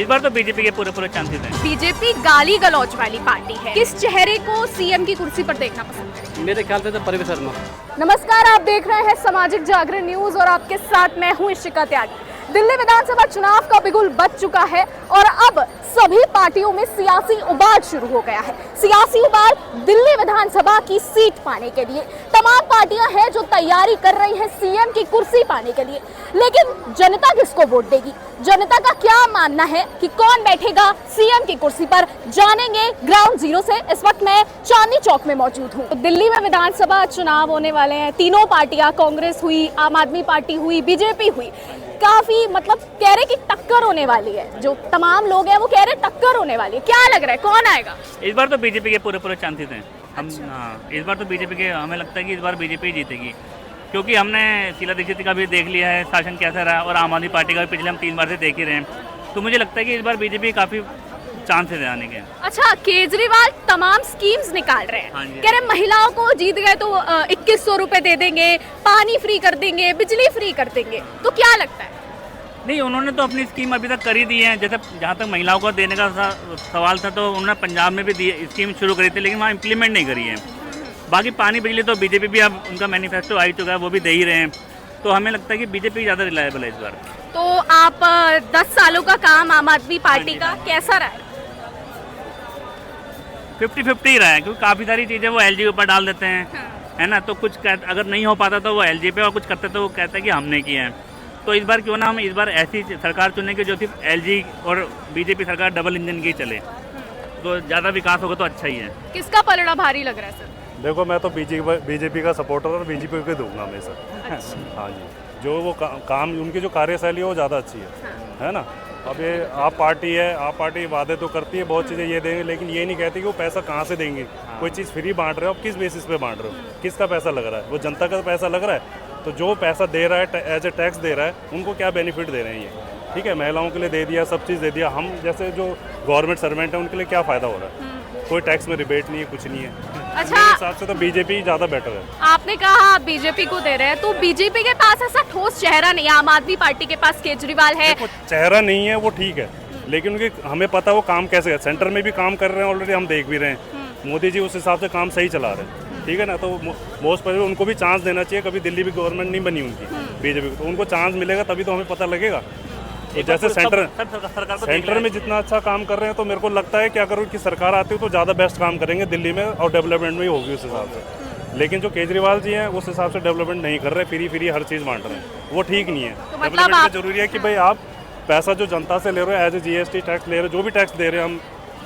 इस बार तो बीजेपी के पूरे चांसेस हैं। बीजेपी गाली गलौज वाली पार्टी है, किस चेहरे को सीएम की कुर्सी पर देखना पसंद करें? मेरे ख्याल से तो परवेज शर्मा। नमस्कार, आप देख रहे हैं सामाजिक जागरण न्यूज और आपके साथ मैं हूं इशिका त्यागी। दिल्ली विधानसभा चुनाव का बिगुल बज चुका है और अब सभी पार्टियों में सियासी उबाल शुरू हो गया है। सियासी उबाल दिल्ली विधानसभा की सीट पाने के लिए। तमाम पार्टियां हैं जो तैयारी कर रही हैं सीएम की कुर्सी पाने के लिए, लेकिन जनता किसको वोट देगी? जनता का क्या मानना है कि कौन बैठेगा सीएम की कुर्सी पर, जानेंगे ग्राउंड जीरो से। इस वक्त मैं चांदनी चौक में मौजूद हूँ। तो दिल्ली में विधानसभा चुनाव होने वाले हैं। तीनों पार्टियां, कांग्रेस हुई, आम आदमी पार्टी हुई, बीजेपी हुई, काफी कह रहे कि टक्कर होने वाली है। जो तमाम लोग हैं वो कह रहे टक्कर होने वाली है। क्या लग रहा है कौन आएगा? इस बार तो बीजेपी के पूरे चांसेस हैं। हम इस बार तो बीजेपी के, हमें लगता है कि इस बार बीजेपी जीतेगी, क्योंकि हमने शीला दीक्षित का भी देख लिया है शासन कैसा रहा, और आम आदमी पार्टी का भी पिछले हम 3 बार से देख ही रहे हैं। तो मुझे लगता है कि इस बार बीजेपी काफी चांसेस है आने के। अच्छा, केजरीवाल तमाम स्कीम्स निकाल रहे हैं। कह रहे महिलाओं को जीत गए तो 2100 रुपए दे देंगे, पानी फ्री कर देंगे, बिजली फ्री कर देंगे। तो क्या लगता है? नहीं, उन्होंने तो अपनी स्कीम अभी तक कर ही दी है। जैसे जहाँ तक महिलाओं को देने का सवाल था, तो उन्होंने पंजाब में भी स्कीम शुरू करी थी, लेकिन वहाँ इम्प्लीमेंट नहीं करी है। बाकी पानी बिजली तो बीजेपी भी, अब उनका मैनिफेस्टो आ ही चुका है, वो भी दे ही रहे हैं। तो हमें लगता है कि बीजेपी ज़्यादा रिलायबल है इस बार। तो आप 10 सालों का काम आम आदमी पार्टी का कैसा रहा है? 50-50 ही रहा है, क्योंकि काफ़ी सारी चीज़ें वो एलजी के ऊपर डाल देते हैं, है ना। तो कुछ अगर नहीं हो पाता तो वो एलजी पे, और कुछ करते तो वो कहता है कि हमने किया है। तो इस बार क्यों ना हम इस बार ऐसी सरकार चुने की जो सिर्फ एलजी और बीजेपी सरकार डबल इंजन की चले, तो ज़्यादा विकास होगा तो अच्छा ही है। किसका पलड़ा भारी लग रहा है सर? देखो, मैं तो बीजेपी का सपोर्टर और बीजेपी को दूंगा हमेशा। हाँ जी, जो वो काम उनकी जो कार्यशैली है वो ज़्यादा अच्छी है ना। अब ये आप पार्टी है, आप पार्टी वादे तो करती है, बहुत चीज़ें ये देंगे, लेकिन ये नहीं कहती कि वो पैसा कहाँ से देंगे। कोई चीज़ फ्री बांट रहे हो, आप किस बेसिस पे बांट रहे हो, किसका पैसा लग रहा है? वो जनता का पैसा लग रहा है। तो जो पैसा दे रहा है एज ए टैक्स दे रहा है, उनको क्या बेनिफिट दे रहे हैं ये? ठीक है, महिलाओं के लिए दे दिया, सब चीज़ दे दिया। हम जैसे जो गवर्नमेंट सर्वेंट है उनके लिए क्या फ़ायदा हो रहा है? कोई टैक्स में रिबेट नहीं है, कुछ नहीं है। अच्छा, मेरे हिसाब से तो बीजेपी ज़्यादा बेटर है। आपने कहा आप बीजेपी को दे रहे हैं, तो बीजेपी के पास ऐसा ठोस चेहरा नहीं है। आम आदमी पार्टी के पास केजरीवाल है। चेहरा नहीं है वो ठीक है, लेकिन उनके हमें पता वो काम कैसे है। सेंटर में भी काम कर रहे हैं ऑलरेडी, हम देख भी रहे हैं। मोदी जी उस हिसाब से काम सही चला रहे हैं, ठीक है ना। तो मोस्ट प्रोबेबली उनको भी चांस देना चाहिए। कभी दिल्ली भी गवर्नमेंट नहीं बनी उनकी बीजेपी, तो उनको चांस मिलेगा तभी तो हमें पता लगेगा। तो जैसे सेंटर में जितना अच्छा काम कर रहे हैं, तो मेरे को लगता है कि अगर उनकी सरकार आती है तो ज़्यादा बेस्ट काम करेंगे दिल्ली में, और डेवलपमेंट में ही होगी उस हिसाब से। लेकिन जो केजरीवाल जी हैं उस हिसाब से डेवलपमेंट नहीं कर रहे, फ्री हर चीज़ बांट रहे हैं, वो ठीक नहीं है। डेवलपमेंट में जरूरी है कि भाई आप पैसा जो जनता से ले रहे हो, एज ए जीएसटी टैक्स ले रहे हो, जो भी टैक्स दे रहे हैं, हम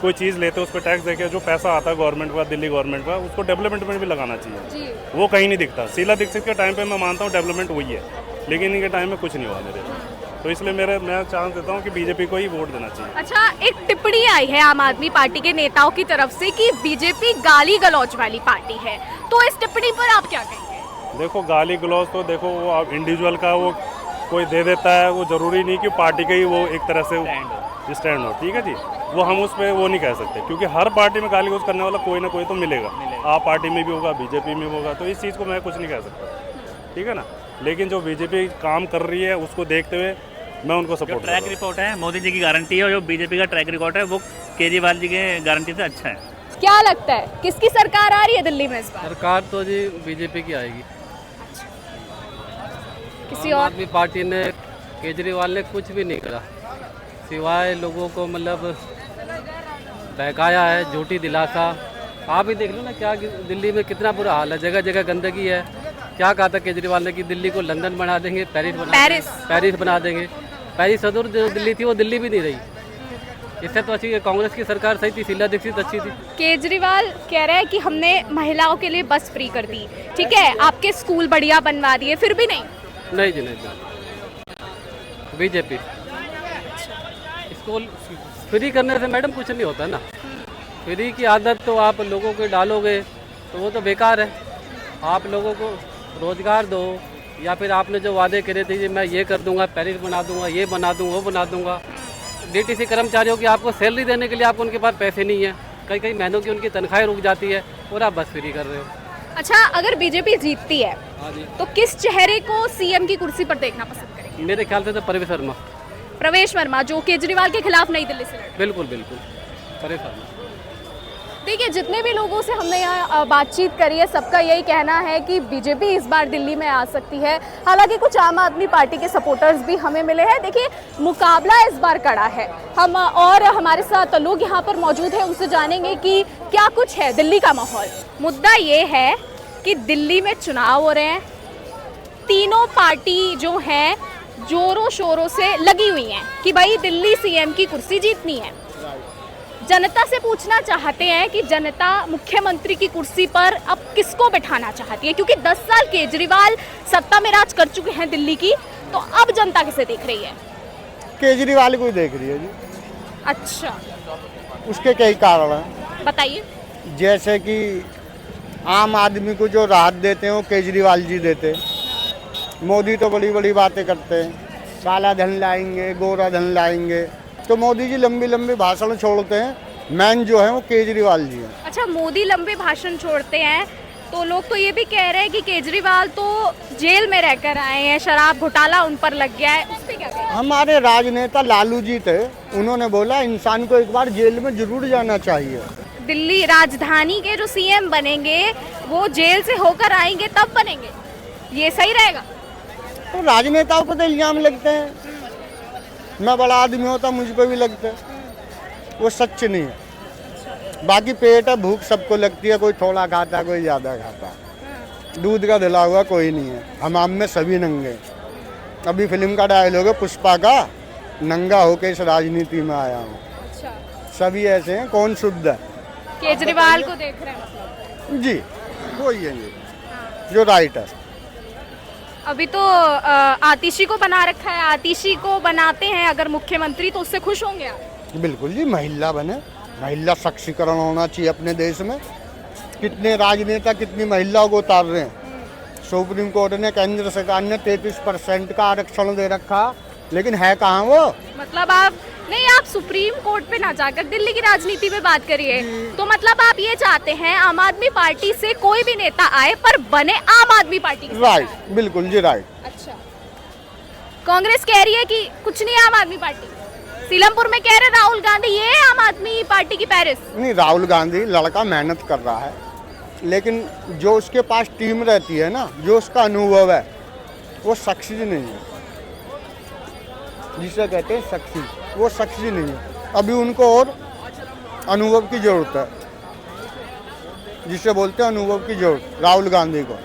कोई चीज़ लेते हैं उस पर टैक्स देके जो पैसा आता है गवर्नमेंट का, दिल्ली गवर्नमेंट का, उसको डेवलपमेंट में भी लगाना चाहिए। वो कहीं नहीं दिखता। शीला दीक्षित के टाइम पे मैं मानता हूँ डेवलपमेंट हुई है, लेकिन इनके टाइम में कुछ नहीं हुआ मेरे। तो इसलिए मैं चांस देता हूँ कि बीजेपी को ही वोट देना चाहिए। अच्छा, एक टिप्पणी आई है आम आदमी पार्टी के नेताओं की तरफ से कि बीजेपी गाली गलौज वाली पार्टी है, तो इस टिप्पणी पर आप क्या कहेंगे? देखो, गाली गलौज तो देखो वो आप इंडिविजुअल का वो कोई दे देता है, वो जरूरी नहीं कि पार्टी का ही वो एक तरह से स्टैंड हो, ठीक है जी। वो हम उस पर वो नहीं कह सकते, क्योंकि हर पार्टी में गाली गलौज करने वाला कोई ना कोई तो मिलेगा। आप पार्टी में भी होगा, बीजेपी में होगा, तो इस चीज़ को मैं कुछ नहीं कह सकता, ठीक है ना। लेकिन जो बीजेपी काम कर रही है उसको देखते हुए मैं उनको सपोर्ट। ट्रैक रिपोर्ट है मोदी जी की गारंटी है, और जो बीजेपी का ट्रैक रिकॉर्ड है वो केजरीवाल जी के गारंटी से अच्छा है। क्या लगता है किसकी सरकार आ रही है दिल्ली में इस बार? सरकार तो जी बीजेपी की आएगी। किसी आम और आदमी पार्टी ने, केजरीवाल ने कुछ भी नहीं करा, सिवाय लोगों को बहकाया है, झूठी दिलासा। आप ही देख लो ना, क्या दिल्ली में कितना बुरा हाल है, जगह जगह गंदगी है। क्या कहा था केजरीवाल ने कि दिल्ली को लंदन बना देंगे, पेरिस बना देंगे। पेरिस सदर जो दिल्ली थी वो दिल्ली भी नहीं रही। इससे तो अच्छी कांग्रेस की सरकार सही थी, शीला दीक्षित अच्छी थी। केजरीवाल कह रहे हैं कि हमने महिलाओं के लिए बस फ्री कर दी, ठीक है, आपके स्कूल बढ़िया बनवा दिए, फिर भी नहीं जी नहीं। बीजेपी स्कूल फ्री करने से मैडम कुछ नहीं होता ना। फ्री की आदत तो आप लोगों को डालोगे तो वो तो बेकार है। आप लोगों को रोजगार दो, या फिर आपने जो वादे करे थे कि मैं ये कर दूंगा, पेरिस बना दूंगा, ये बना दूंगा, वो बना दूंगा। डीटीसी कर्मचारियों की आपको सैलरी देने के लिए आपको उनके पास पैसे नहीं है, कई महीनों की उनकी तनख्वाहें रुक जाती है, और आप बस फ्री कर रहे हो। अच्छा, अगर बीजेपी जीतती है तो किस चेहरे को सीएम की कुर्सी पर देखना पसंद करेंगे? मेरे ख्याल से तो परवेज शर्मा। प्रवेश वर्मा जो केजरीवाल के खिलाफ नई दिल्ली से लड़े। बिल्कुल बिल्कुल परेशान। देखिए, जितने भी लोगों से हमने यहाँ बातचीत करी है, सबका यही कहना है कि बीजेपी इस बार दिल्ली में आ सकती है। हालांकि कुछ आम आदमी पार्टी के सपोर्टर्स भी हमें मिले हैं। देखिए, मुकाबला इस बार कड़ा है। हम और हमारे साथ लोग यहाँ पर मौजूद हैं, उनसे जानेंगे कि क्या कुछ है दिल्ली का माहौल। मुद्दा ये है कि दिल्ली में चुनाव हो रहे हैं, तीनों पार्टी जो हैं जोरों शोरों से लगी हुई हैं कि भाई दिल्ली सीएम की कुर्सी जीतनी है। जनता से पूछना चाहते हैं कि जनता मुख्यमंत्री की कुर्सी पर अब किसको बैठाना चाहती है, क्योंकि 10 साल केजरीवाल सत्ता में राज कर चुके हैं दिल्ली की, तो अब जनता किसे देख रही है? केजरीवाल को ही देख रही है जी। अच्छा, उसके कई कारण हैं। बताइए। जैसे कि आम आदमी को जो राहत देते हैं वो केजरीवाल जी देते। मोदी तो बड़ी बड़ी बातें करते हैं, काला धन लाएंगे, गोरा धन लाएंगे, तो मोदी जी लंबी लंबी भाषण छोड़ते हैं। मैन जो है वो केजरीवाल जी हैं। अच्छा, मोदी लंबे भाषण छोड़ते हैं तो लोग तो ये भी कह रहे हैं कि केजरीवाल तो जेल में रहकर आए हैं, शराब घोटाला उन पर लग गया है, उस पे क्या कहें? हमारे राजनेता लालू जी थे, उन्होंने बोला इंसान को एक बार जेल में जरूर जाना चाहिए। दिल्ली राजधानी के जो सीएम बनेंगे वो जेल से होकर आएंगे तब बनेंगे, ये सही रहेगा? तो राजनेताओं पर तो इल्जाम लगते हैं, मैं बड़ा आदमी होता मुझ पर भी लगते, वो सच नहीं है। बाकी पेट है, भूख सबको लगती है, कोई थोड़ा खाता कोई ज़्यादा खाता, दूध का धुला हुआ कोई नहीं है। हम में सभी नंगे। अभी फिल्म का डायलॉग है पुष्पा का, नंगा होके इस राजनीति में आया हूँ। अच्छा, सभी ऐसे हैं, कौन शुद्ध है? केजरीवाल को देख रहे हैं जी, वही है ये जो राइट है। अभी तो आतिशी को बना रखा है, आतिशी को बनाते हैं अगर मुख्यमंत्री तो उससे खुश होंगे आप? बिल्कुल जी, महिला बने, महिला सशक्तिकरण होना चाहिए अपने देश में। कितने राजनेता कितनी महिलाओं को उतार रहे हैं। सुप्रीम कोर्ट ने, केंद्र सरकार ने 33% का आरक्षण दे रखा, लेकिन है कहाँ वो? मतलब आप नहीं, आप सुप्रीम कोर्ट पे ना जाकर दिल्ली की राजनीति में बात करिए। तो मतलब आप ये चाहते हैं आम आदमी पार्टी से कोई भी नेता आए पर बने आम आदमी पार्टी के? राइट, बिल्कुल जी राइट। अच्छा, कांग्रेस कह रही है कि कुछ नहीं आम आदमी पार्टी, सीलमपुर में कह रहे राहुल गांधी ये है आम आदमी पार्टी की पेरिस। नहीं, राहुल गांधी लड़का मेहनत कर रहा है, लेकिन जो उसके पास टीम रहती है ना, जो उसका अनुभव है, वो सक्सेस नहीं है, जिसे कहते हैं सक्सेस, वो सक्सेस नहीं है। अभी उनको और अनुभव की जरूरत है, जिसे बोलते हैं अनुभव की जरूरत, राहुल गांधी को।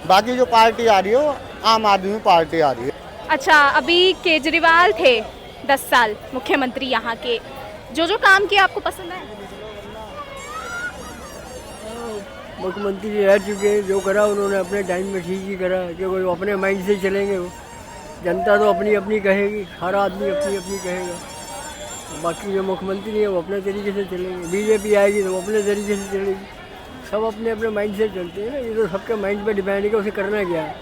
बाकी जो पार्टी आ रही है वो आम आदमी पार्टी आ रही है। अच्छा, अभी केजरीवाल थे 10 साल मुख्यमंत्री यहाँ के, जो काम किया आपको पसंद है? मुख्यमंत्री जी रह चुके हैं, जो करा उन्होंने अपने टाइम में ठीक ही करा। जो कोई अपने माइंड से चलेंगे, वो जनता तो अपनी अपनी कहेगी, हर आदमी अपनी अपनी कहेगा। बाकी जो मुख्यमंत्री है वो अपने तरीके से चलेंगे, बीजेपी आएगी तो वो अपने तरीके से चलेगी। सब अपने अपने माइंड से चलते हैं ना, ये तो सबके माइंड पे डिपेंड है कि उसे करना क्या है।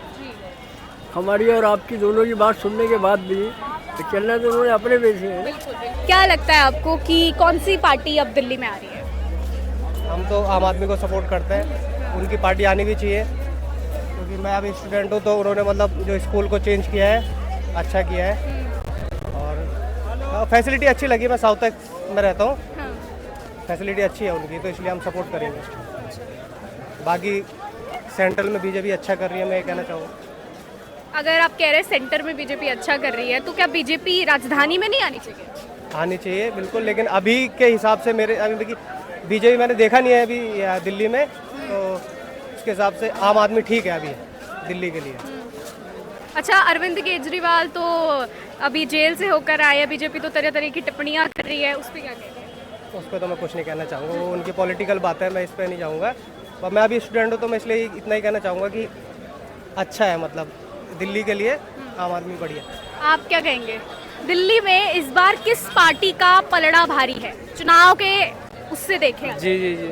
हमारी और आपकी दोनों की बात सुनने के बाद भी तो चलना तो उन्होंने अपने पे से है। क्या लगता है आपको कि कौन सी पार्टी अब दिल्ली में आ रही है? हम तो आम आदमी को सपोर्ट करते हैं, उनकी पार्टी आनी भी चाहिए, क्योंकि मैं अभी स्टूडेंट हूँ, तो उन्होंने मतलब जो स्कूल को चेंज किया है अच्छा किया है, और फैसिलिटी अच्छी लगी। मैं साउथ तक में रहता हूँ, फैसिलिटी अच्छी है उनकी, तो इसलिए हम सपोर्ट करेंगे। बाकी सेंट्रल में बीजेपी अच्छा कर रही है, मैं ये कहना चाहूँगा। अगर आप कह रहे हैं सेंटर में बीजेपी अच्छा कर रही है, तो क्या बीजेपी राजधानी में नहीं आनी चाहिए? आनी चाहिए बिल्कुल, लेकिन अभी के हिसाब से मेरे अभी बीजेपी मैंने देखा नहीं है अभी दिल्ली में, तो उसके हिसाब से आम आदमी ठीक है अभी दिल्ली के लिए। अच्छा, अरविंद केजरीवाल तो अभी जेल से होकर आए, बीजेपी तो तरह तरह की टिप्पणियां कर रही है, उस पर क्या कहेंगे? उस पर तो मैं कुछ नहीं कहना चाहूँगा, वो उनकी पॉलिटिकल बात है, मैं इस पर नहीं जाऊँगा। और मैं अभी स्टूडेंट हूँ, तो मैं इसलिए इतना ही कहना चाहूँगा कि अच्छा है, मतलब दिल्ली के लिए आम आदमी बढ़िया। आप क्या कहेंगे, दिल्ली में इस बार किस पार्टी का पलड़ा भारी है चुनाव के उससे देखें? जी जी जी,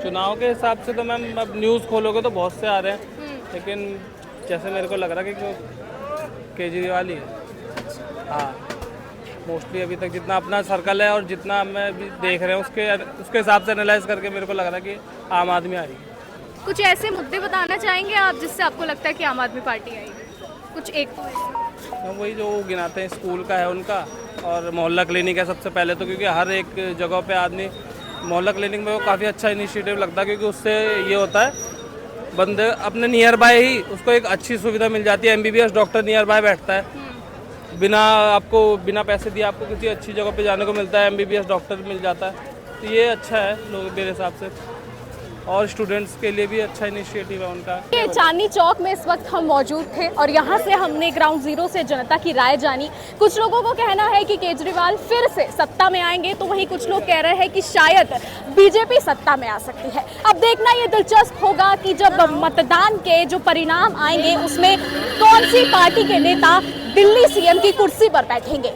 चुनाव के हिसाब से तो मैम अब न्यूज़ खोलोगे तो बहुत से आ रहे हैं, लेकिन जैसे मेरे को लग रहा है कि केजरीवाल ही है। हाँ, मोस्टली अभी तक जितना अपना सर्कल है और जितना मैं भी देख रहे हैं उसके हिसाब से एनालाइज करके मेरे को लग रहा है कि आम आदमी आ रही है। कुछ ऐसे मुद्दे बताना चाहेंगे आप जिससे आपको लगता है कि आम आदमी पार्टी आएगी? कुछ एक तो हम वही जो गिनाते हैं स्कूल का है उनका, और मोहल्ला क्लिनिक है सबसे पहले तो, क्योंकि हर एक जगह पे आदमी मोहल्ला क्लिनिक में वो काफ़ी अच्छा इनिशिएटिव लगता है, क्योंकि उससे ये होता है बंदे अपने नियर बाय ही उसको एक अच्छी सुविधा मिल जाती है। MBBS डॉक्टर नियर बाय बैठता है, बिना पैसे दिए आपको किसी अच्छी जगह पे जाने को मिलता है, MBBS डॉक्टर मिल जाता है। तो ये अच्छा है लोग मेरे हिसाब से, और स्टूडेंट्स के लिए भी अच्छा इनिशिएटिव है उनका। ये चांदनी चौक में इस वक्त हम मौजूद थे और यहाँ से हमने ग्राउंड जीरो से जनता की राय जानी। कुछ लोगों को कहना है कि केजरीवाल फिर से सत्ता में आएंगे, तो वहीं कुछ लोग कह रहे हैं कि शायद बीजेपी सत्ता में आ सकती है। अब देखना ये दिलचस्प होगा कि जब मतदान के जो परिणाम आएंगे उसमें कौन सी पार्टी के नेता दिल्ली CM की कुर्सी पर बैठेंगे।